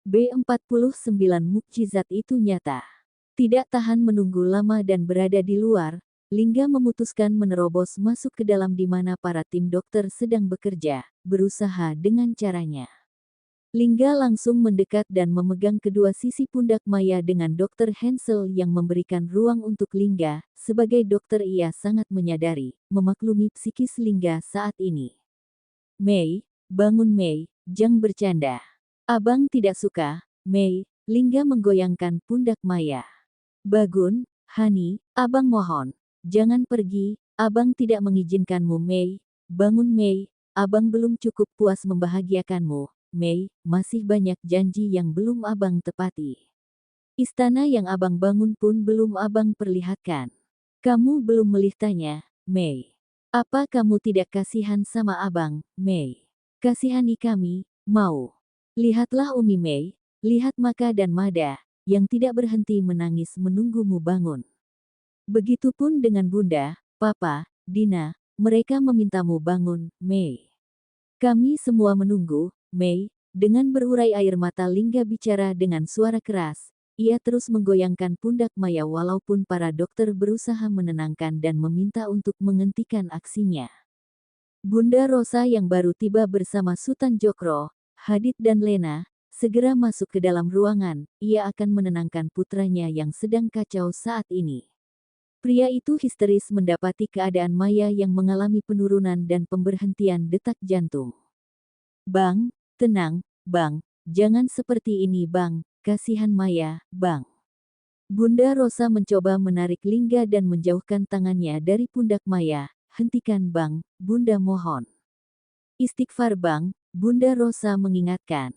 B49 mukjizat itu nyata. Tidak tahan menunggu lama dan berada di luar, Lingga memutuskan menerobos masuk ke dalam di mana para tim dokter sedang bekerja, berusaha dengan caranya. Lingga langsung mendekat dan memegang kedua sisi pundak Maya dengan Dr. Hansel yang memberikan ruang untuk Lingga. Sebagai dokter ia sangat menyadari, memaklumi psikis Lingga saat ini. Mei, bangun Mei, jangan bercanda. Abang tidak suka, Mei. Lingga menggoyangkan pundak Maya. Bagun, Hani, abang mohon. Jangan pergi, abang tidak mengizinkanmu Mei. Bangun Mei, abang belum cukup puas membahagiakanmu. Mei, masih banyak janji yang belum abang tepati. Istana yang abang bangun pun belum abang perlihatkan. Kamu belum melihatnya, Mei. Apa kamu tidak kasihan sama abang, Mei? Kasihani kami, mau. Lihatlah Umi Mei, lihat Maka dan Mada, yang tidak berhenti menangis menunggumu bangun. Begitupun dengan Bunda, Papa, Dina, mereka memintamu bangun, Mei. Kami semua menunggu, Mei. Dengan berurai air mata Lingga bicara dengan suara keras. Ia terus menggoyangkan pundak Maya walaupun para dokter berusaha menenangkan dan meminta untuk menghentikan aksinya. Bunda Rosa yang baru tiba bersama Sultan Jokro, Hadid dan Lena, segera masuk ke dalam ruangan. Ia akan menenangkan putranya yang sedang kacau saat ini. Pria itu histeris mendapati keadaan Maya yang mengalami penurunan dan pemberhentian detak jantung. Bang, tenang, Bang, jangan seperti ini Bang, kasihan Maya, Bang. Bunda Rosa mencoba menarik Lingga dan menjauhkan tangannya dari pundak Maya. Hentikan Bang, Bunda mohon. Istighfar Bang, Bunda Rosa mengingatkan.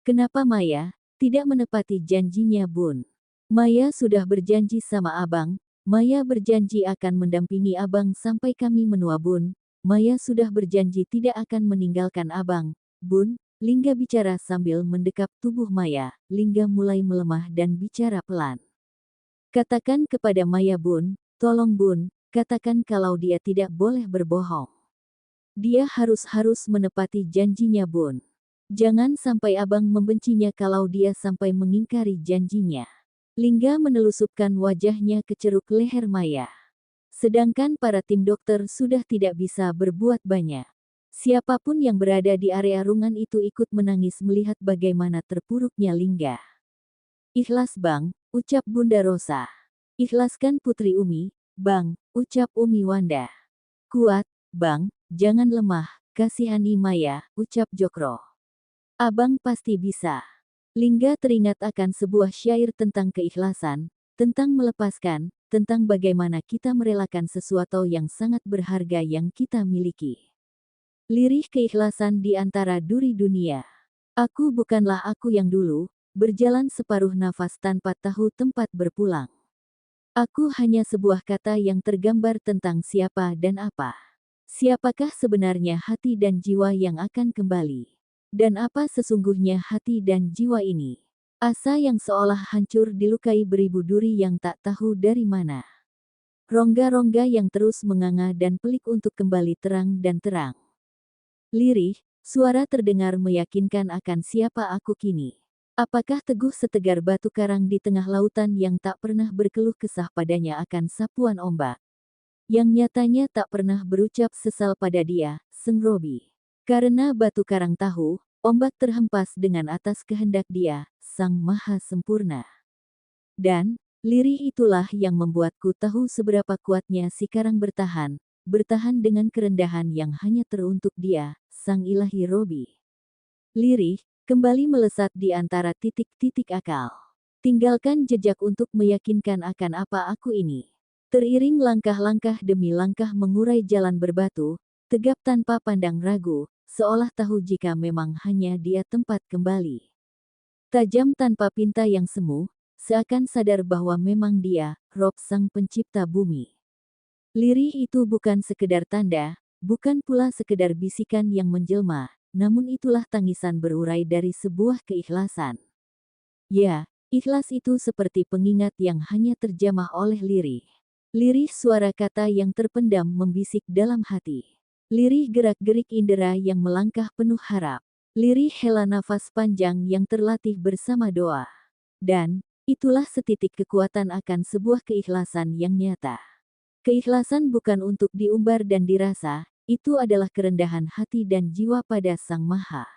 Kenapa Maya tidak menepati janjinya Bun? Maya sudah berjanji sama abang. Maya berjanji akan mendampingi abang sampai kami menua Bun. Maya sudah berjanji tidak akan meninggalkan abang. Bun, Lingga bicara sambil mendekap tubuh Maya. Lingga mulai melemah dan bicara pelan. Katakan kepada Maya Bun, tolong Bun, katakan kalau dia tidak boleh berbohong. Dia harus menepati janjinya Bun. Jangan sampai abang membencinya kalau dia sampai mengingkari janjinya. Lingga menelusupkan wajahnya ke ceruk leher Maya. Sedangkan para tim dokter sudah tidak bisa berbuat banyak. Siapapun yang berada di area ruangan itu ikut menangis melihat bagaimana terpuruknya Lingga. Ikhlas Bang, ucap Bunda Rosa. Ikhlaskan Putri Umi, Bang, ucap Umi Wanda. Kuat, Bang, jangan lemah, kasihani Maya, ucap Jokro. Abang pasti bisa. Lingga teringat akan sebuah syair tentang keikhlasan, tentang melepaskan, tentang bagaimana kita merelakan sesuatu yang sangat berharga yang kita miliki. Lirih keikhlasan di antara duri dunia. Aku bukanlah aku yang dulu, berjalan separuh nafas tanpa tahu tempat berpulang. Aku hanya sebuah kata yang tergambar tentang siapa dan apa. Siapakah sebenarnya hati dan jiwa yang akan kembali? Dan apa sesungguhnya hati dan jiwa ini? Asa yang seolah hancur dilukai beribu duri yang tak tahu dari mana. Rongga-rongga yang terus menganga dan pelik untuk kembali terang dan terang. Lirih, suara terdengar meyakinkan akan siapa aku kini. Apakah teguh setegar batu karang di tengah lautan yang tak pernah berkeluh kesah padanya akan sapuan ombak? Yang nyatanya tak pernah berucap sesal pada dia, Seng Robi. Karena batu karang tahu, ombak terhempas dengan atas kehendak dia, Sang Maha Sempurna. Dan, lirih itulah yang membuatku tahu seberapa kuatnya si karang bertahan dengan kerendahan yang hanya teruntuk dia, Sang Ilahi Robi. Lirih, kembali melesat di antara titik-titik akal. Tinggalkan jejak untuk meyakinkan akan apa aku ini. Teriring langkah-langkah demi langkah mengurai jalan berbatu, tegap tanpa pandang ragu, seolah tahu jika memang hanya dia tempat kembali. Tajam tanpa pinta yang semu, seakan sadar bahwa memang dia, Rob Sang Pencipta Bumi. Lirih itu bukan sekedar tanda, bukan pula sekedar bisikan yang menjelma, namun itulah tangisan berurai dari sebuah keikhlasan. Ya, ikhlas itu seperti pengingat yang hanya terjamah oleh lirih. Lirih suara kata yang terpendam membisik dalam hati. Lirih gerak-gerik indera yang melangkah penuh harap. Lirih hela nafas panjang yang terlatih bersama doa. Dan, itulah setitik kekuatan akan sebuah keikhlasan yang nyata. Keikhlasan bukan untuk diumbar dan dirasa, itu adalah kerendahan hati dan jiwa pada Sang Maha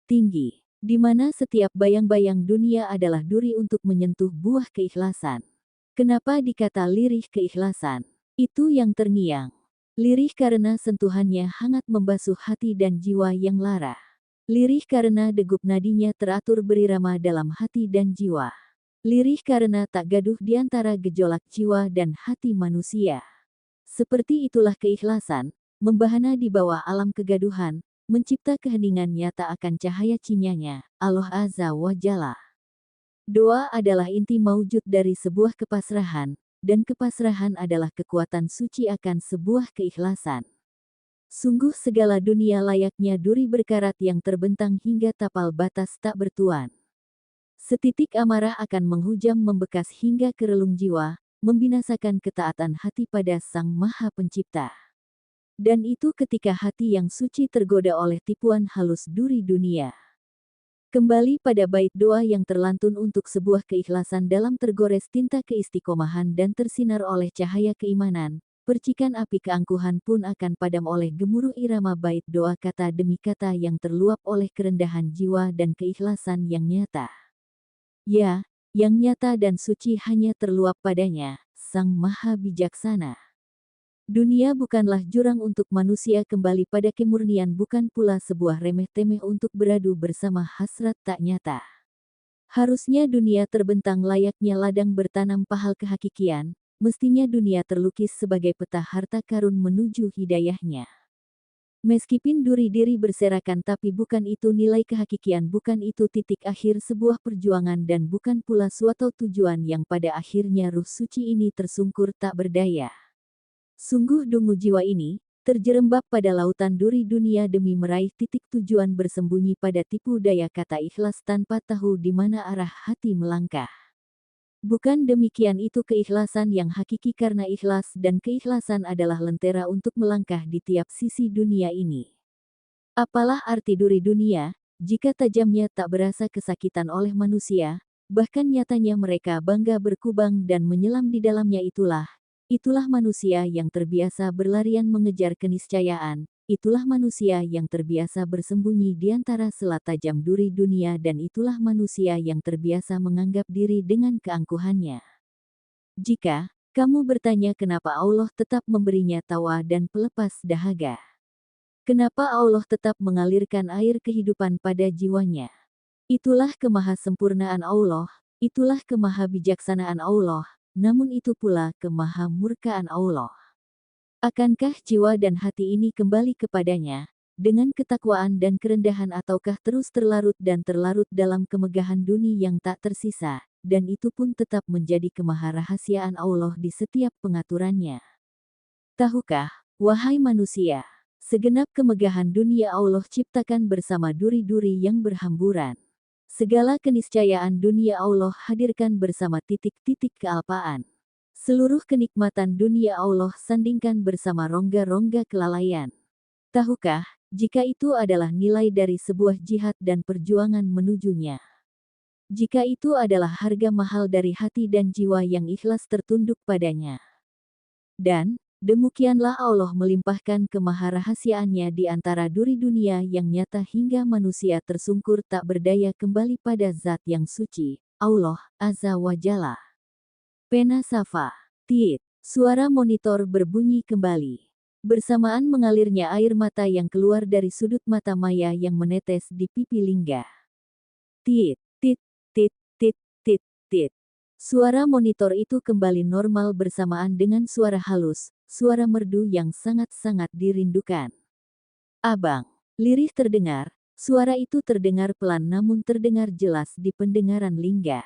Tinggi, di mana setiap bayang-bayang dunia adalah duri untuk menyentuh buah keikhlasan. Kenapa dikata lirih keikhlasan? Itu yang terngiang. Lirih karena sentuhannya hangat membasuh hati dan jiwa yang lara. Lirih karena degup nadinya teratur berirama dalam hati dan jiwa. Lirih karena tak gaduh di antara gejolak jiwa dan hati manusia. Seperti itulah keikhlasan, membahana di bawah alam kegaduhan, mencipta keheningan nyata akan cahaya cinyanya, Allah Azza wa Jalla. Doa adalah inti maujud dari sebuah kepasrahan, dan kepasrahan adalah kekuatan suci akan sebuah keikhlasan. Sungguh segala dunia layaknya duri berkarat yang terbentang hingga tapal batas tak bertuan. Setitik amarah akan menghujam membekas hingga ke relung jiwa, membinasakan ketaatan hati pada Sang Maha Pencipta. Dan itu ketika hati yang suci tergoda oleh tipuan halus duri dunia. Kembali pada bait doa yang terlantun untuk sebuah keikhlasan dalam tergores tinta keistiqomahan dan tersinar oleh cahaya keimanan, percikan api keangkuhan pun akan padam oleh gemuruh irama bait doa kata demi kata yang terluap oleh kerendahan jiwa dan keikhlasan yang nyata. Ya, yang nyata dan suci hanya terluap padanya, Sang Maha Bijaksana. Dunia bukanlah jurang untuk manusia kembali pada kemurnian, bukan pula sebuah remeh-temeh untuk beradu bersama hasrat tak nyata. Harusnya dunia terbentang layaknya ladang bertanam pahal kehakikian, mestinya dunia terlukis sebagai peta harta karun menuju hidayahnya. Meskipun duri diri berserakan tapi bukan itu nilai kehakikian, bukan itu titik akhir sebuah perjuangan dan bukan pula suatu tujuan yang pada akhirnya ruh suci ini tersungkur tak berdaya. Sungguh dungu jiwa ini, terjerembab pada lautan duri dunia demi meraih titik tujuan bersembunyi pada tipu daya kata ikhlas tanpa tahu di mana arah hati melangkah. Bukan demikian itu keikhlasan yang hakiki, karena ikhlas dan keikhlasan adalah lentera untuk melangkah di tiap sisi dunia ini. Apalah arti duri dunia, jika tajamnya tak berasa kesakitan oleh manusia, bahkan nyatanya mereka bangga berkubang dan menyelam di dalamnya. Itulah manusia yang terbiasa berlarian mengejar keniscayaan, itulah manusia yang terbiasa bersembunyi di antara selat tajam duri dunia, dan itulah manusia yang terbiasa menganggap diri dengan keangkuhannya. Jika kamu bertanya kenapa Allah tetap memberinya tawa dan pelepas dahaga, kenapa Allah tetap mengalirkan air kehidupan pada jiwanya, itulah kemahasempurnaan Allah, itulah kemahabijaksanaan Allah. Namun itu pula kemahamurkaan Allah. Akankah jiwa dan hati ini kembali kepadanya, dengan ketakwaan dan kerendahan, ataukah terus terlarut dan terlarut dalam kemegahan dunia yang tak tersisa, dan itu pun tetap menjadi kemaharahasiaan Allah di setiap pengaturannya? Tahukah, wahai manusia, segenap kemegahan dunia Allah ciptakan bersama duri-duri yang berhamburan. Segala keniscayaan dunia Allah hadirkan bersama titik-titik kealpaan. Seluruh kenikmatan dunia Allah sandingkan bersama rongga-rongga kelalaian. Tahukah, jika itu adalah nilai dari sebuah jihad dan perjuangan menujunya? Jika itu adalah harga mahal dari hati dan jiwa yang ikhlas tertunduk padanya? Dan, demikianlah Allah melimpahkan kemaharahasiaannya di antara duri dunia yang nyata hingga manusia tersungkur tak berdaya kembali pada zat yang suci, Allah Azza wa Jalla. Pena Safa. Tiit. Suara monitor berbunyi kembali. Bersamaan mengalirnya air mata yang keluar dari sudut mata Maya yang menetes di pipi Lingga. Tiit, tit, tit, tit, tit, tit. Suara monitor itu kembali normal bersamaan dengan suara halus, suara merdu yang sangat-sangat dirindukan. Abang, lirih terdengar, suara itu terdengar pelan namun terdengar jelas di pendengaran Lingga.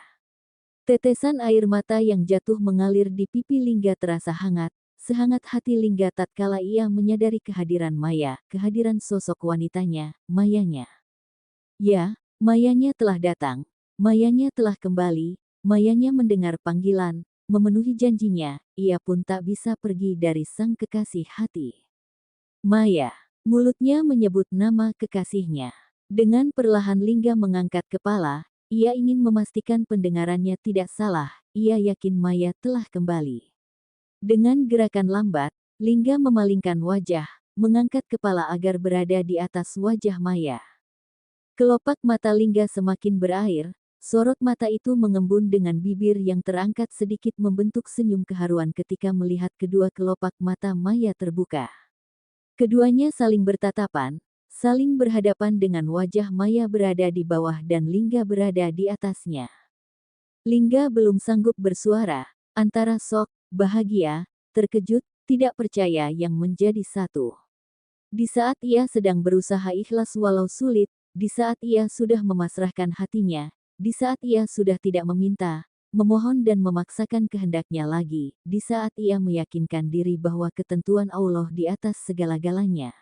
Tetesan air mata yang jatuh mengalir di pipi Lingga terasa hangat, sehangat hati Lingga tatkala ia menyadari kehadiran Maya, kehadiran sosok wanitanya, Mayanya. Ya, Mayanya telah datang, Mayanya telah kembali. Mayanya mendengar panggilan, memenuhi janjinya, ia pun tak bisa pergi dari sang kekasih hati. Maya, mulutnya menyebut nama kekasihnya. Dengan perlahan Lingga mengangkat kepala, ia ingin memastikan pendengarannya tidak salah, ia yakin Maya telah kembali. Dengan gerakan lambat, Lingga memalingkan wajah, mengangkat kepala agar berada di atas wajah Maya. Kelopak mata Lingga semakin berair, sorot mata itu mengembun dengan bibir yang terangkat sedikit membentuk senyum keharuan ketika melihat kedua kelopak mata Maya terbuka. Keduanya saling bertatapan, saling berhadapan dengan wajah Maya berada di bawah dan Lingga berada di atasnya. Lingga belum sanggup bersuara, antara sok, bahagia, terkejut, tidak percaya yang menjadi satu. Di saat ia sedang berusaha ikhlas walau sulit, di saat ia sudah memasrahkan hatinya, di saat ia sudah tidak meminta, memohon dan memaksakan kehendaknya lagi, di saat ia meyakinkan diri bahwa ketentuan Allah di atas segala-galanya.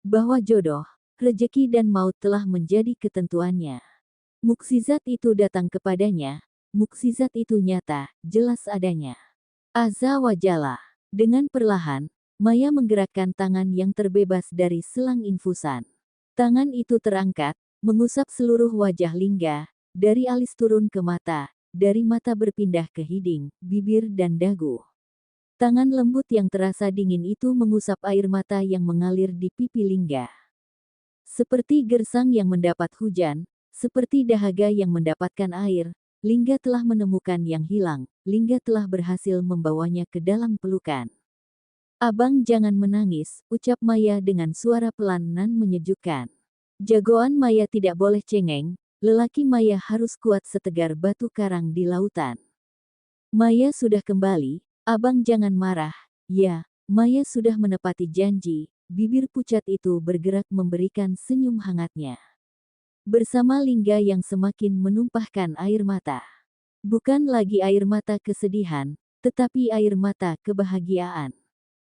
Bahwa jodoh, rejeki dan maut telah menjadi ketentuannya. Mukjizat itu datang kepadanya, mukjizat itu nyata, jelas adanya. Azza wa Jalla. Dengan perlahan, Maya menggerakkan tangan yang terbebas dari selang infusan. Tangan itu terangkat, mengusap seluruh wajah Lingga, dari alis turun ke mata, dari mata berpindah ke hidung, bibir dan dagu. Tangan lembut yang terasa dingin itu mengusap air mata yang mengalir di pipi Lingga. Seperti gersang yang mendapat hujan, seperti dahaga yang mendapatkan air, Lingga telah menemukan yang hilang, Lingga telah berhasil membawanya ke dalam pelukan. Abang jangan menangis, ucap Maya dengan suara pelan nan menyejukkan. Jagoan Maya tidak boleh cengeng, lelaki Maya harus kuat setegar batu karang di lautan. Maya sudah kembali, abang jangan marah, ya, Maya sudah menepati janji, bibir pucat itu bergerak memberikan senyum hangatnya. Bersama Lingga yang semakin menumpahkan air mata. Bukan lagi air mata kesedihan, tetapi air mata kebahagiaan.